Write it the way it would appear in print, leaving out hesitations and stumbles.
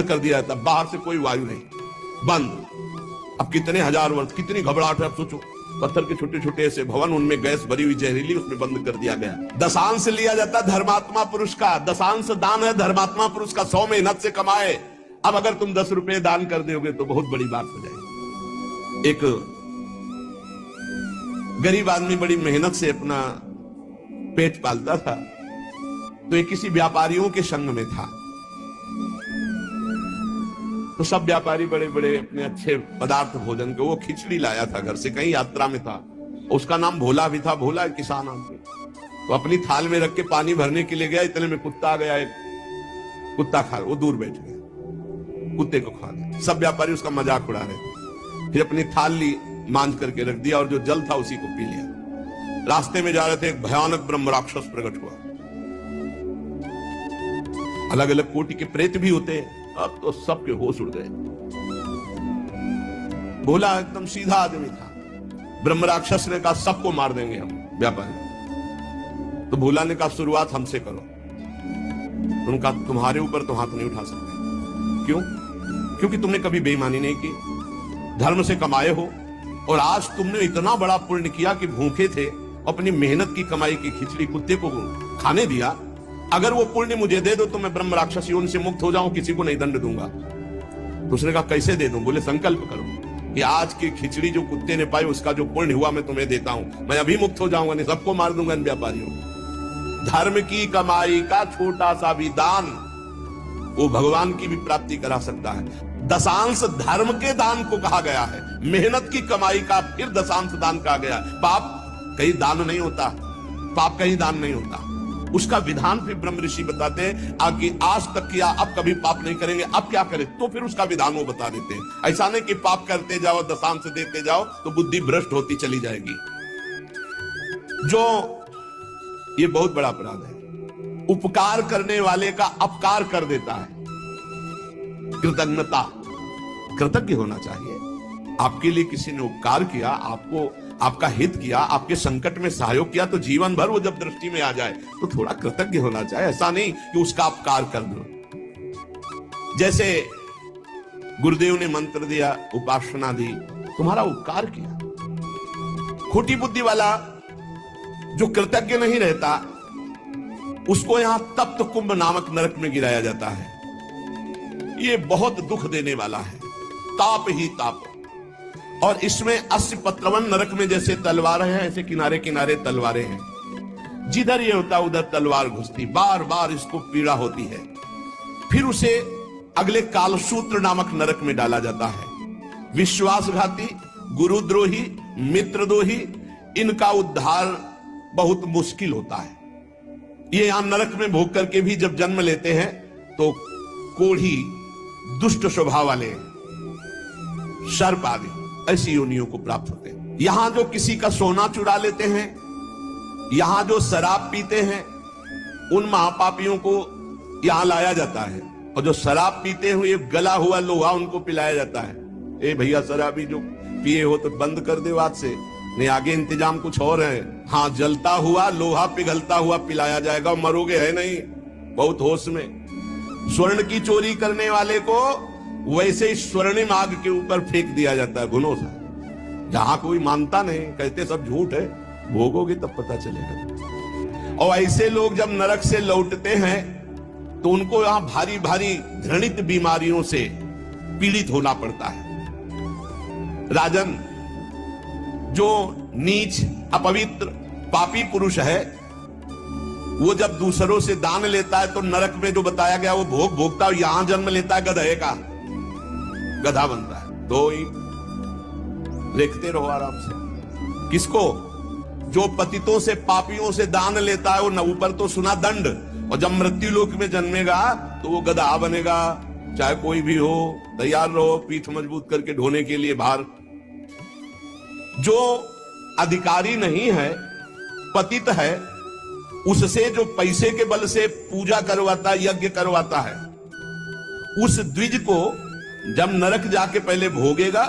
कर दिया जाता, बाहर से कोई वायु नहीं, बंद। अब कितने हजार वर्ष, कितनी घबराहट है। अब सोचो, पत्थर के छोटे छोटे ऐसे भवन, उनमें गैस भरी हुई जहरीली, उसमें बंद कर दिया गया। दशांश लिया जाता धर्मात्मा पुरुष का, दशांश दान है धर्मात्मा पुरुष का, 100 मेहनत से कमाए। अब अगर तुम 10 रुपए दान कर दोगे तो बहुत बड़ी बात हो जाएगी। एक गरीब आदमी बड़ी मेहनत से अपना पेट पालता था, तो एक किसी व्यापारियों के संग में था। तो सब व्यापारी बड़े बड़े अपने अच्छे पदार्थ भोजन के, वो खिचड़ी लाया था घर से, कहीं यात्रा में था। उसका नाम भोला भी था, भोला एक किसान आदमी। तो अपनी थाल में रख के पानी भरने के लिए गया, इतने में कुत्ता आ गया, एक कुत्ता खा, वो दूर बैठ गया, कुत्ते को खा दिया। सब व्यापारी उसका मजाक उड़ा रहे। फिर अपनी थाल ली, मांझ करके रख दिया और जो जल था उसी को पी लिया। रास्ते में जा रहे थे, एक भयानक ब्रह्म राक्षस प्रकट हुआ। अलग अलग कोटि के प्रेत भी होते हैं। अब तो सबके होश उड़ गए। भोला एकदम सीधा आदमी था। ब्रह्म राक्षस ने कहा सबको मार देंगे हम व्यापारी। तो भोला ने कहा शुरुआत हमसे करो। उनका तुम्हारे ऊपर तो हाथ नहीं उठा सकते। क्यों? क्योंकि तुमने कभी बेईमानी नहीं की, धर्म से कमाए हो, और आज तुमने इतना बड़ा पुण्य किया कि भूखे थे, अपनी मेहनत की कमाई की खिचड़ी कुत्ते को खाने दिया। अगर वो पुण्य मुझे दे दो तो मैं ब्रह्म राक्षस योनि से मुक्त हो जाऊं, किसी को नहीं दंड दूंगा। तो उसने कहा कैसे दे दूं? बोले संकल्प करो कि आज की खिचड़ी जो कुत्ते ने पाई उसका जो पुण्य हुआ मैं तुम्हें देता हूं, मैं अभी मुक्त हो जाऊंगा, नहीं सबको मार दूंगा इन व्यापारियों। धर्म की कमाई का छोटा सा भी दान वो भगवान की भी प्राप्ति करा सकता है। दशांश धर्म के दान को कहा गया है, मेहनत की कमाई का फिर दशांश दान कहा गया। पाप कहीं दान नहीं होता, पाप कहीं दान नहीं होता। उसका विधान फिर ब्रह्म ऋषि बताते हैं कि आज तक किया, अब कभी पाप नहीं करेंगे, अब क्या करें, तो फिर उसका विधान वो बता देते हैं। ऐसा नहीं कि पाप करते जाओ, दशांश देते जाओ तो बुद्धि भ्रष्ट होती चली जाएगी। जो ये बहुत बड़ा अपराध है, उपकार करने वाले का अपकार कर देता है। कृतज्ञता, कृतज्ञ होना चाहिए। आपके लिए किसी ने उपकार किया, आपको आपका हित किया, आपके संकट में सहयोग किया, तो जीवन भर वो जब दृष्टि में आ जाए तो थोड़ा कृतज्ञ होना चाहिए। ऐसा नहीं कि उसका अपकार कर दो। जैसे गुरुदेव ने मंत्र दिया, उपासना दी, तुम्हारा उपकार किया। खोटी बुद्धि वाला जो कृतज्ञ नहीं रहता उसको यहां तप्त कुंभ नामक नरक में गिराया जाता है। ये बहुत दुख देने वाला है, ताप ही ताप। और इसमें 80 पत्रवन नरक में जैसे तलवारें हैं, ऐसे किनारे किनारे तलवारें हैं। जिधर ये होता उधर तलवार घुसती, बार बार इसको पीड़ा होती है। फिर उसे अगले कालसूत्र नामक नरक में डाला जाता है। विश्वासघाती, गुरुद्रोही, मित्रद्रोही, इनका उद्धार बहुत मुश्किल होता है। ये यहां नरक में भोग करके भी जब जन्म लेते हैं तो कोढ़ी, दुष्ट स्वभाव वाले, सर्प आदि ऐसी योनियों को प्राप्त होते हैं। यहां जो किसी का सोना चुरा लेते हैं, यहां जो शराब पीते हैं, उन महापापियों को यहां लाया जाता है। और जो शराब पीते हुए गला हुआ लोहा उनको पिलाया जाता है। ए भैया, शराबी जो पिए हो तो बंद कर दो आज से, नहीं आगे इंतजाम कुछ और है। हाँ, जलता हुआ लोहा पिघलता हुआ पिलाया जाएगा, मरोगे है नहीं, बहुत होश में। स्वर्ण की चोरी करने वाले को वैसे ही स्वर्णिम आग के ऊपर फेंक दिया जाता है, घुनो सा। जहां कोई मानता नहीं, कहते सब झूठ है, भोगोगे तब पता चलेगा। और ऐसे लोग जब नरक से लौटते हैं तो उनको यहां भारी भारी घृणित बीमारियों से पीड़ित होना पड़ता है। राजन, जो नीच, अपवित्र, पापी पुरुष है, वो जब दूसरों से दान लेता है तो नरक में जो बताया गया वो भोग भोगता है। यहां जन्म लेता है गधे का, गधा बनता है। दो ही देखते रहो आराम से। किसको? जो पतितों से, पापियों से दान लेता है, वो न ऊपर तो सुना दंड, और जब मृत्यु लोक में जन्मेगा तो वो गधा बनेगा। चाहे कोई भी हो, तैयार रहो पीठ मजबूत करके ढोने के लिए बाहर। जो अधिकारी नहीं है, पतित है, उससे जो पैसे के बल से पूजा करवाता है, यज्ञ करवाता है, उस द्विज को जब नरक जाके पहले भोगेगा